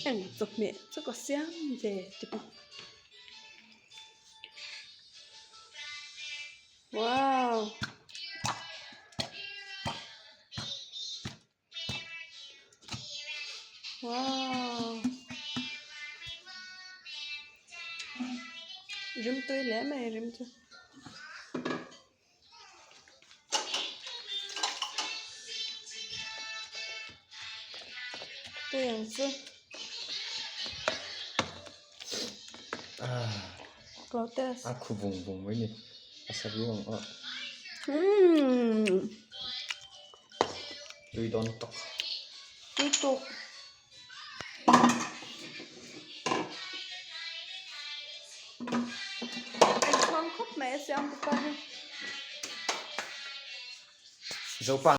ăn chụp mẹ rất có siam về chụp wow wow rim tôi lẽ mày rim tôi tôi ăn chưa Clotes aku bung ini asal bilang Tui dontok tutup anh không khóc mẹ xem được không Zopa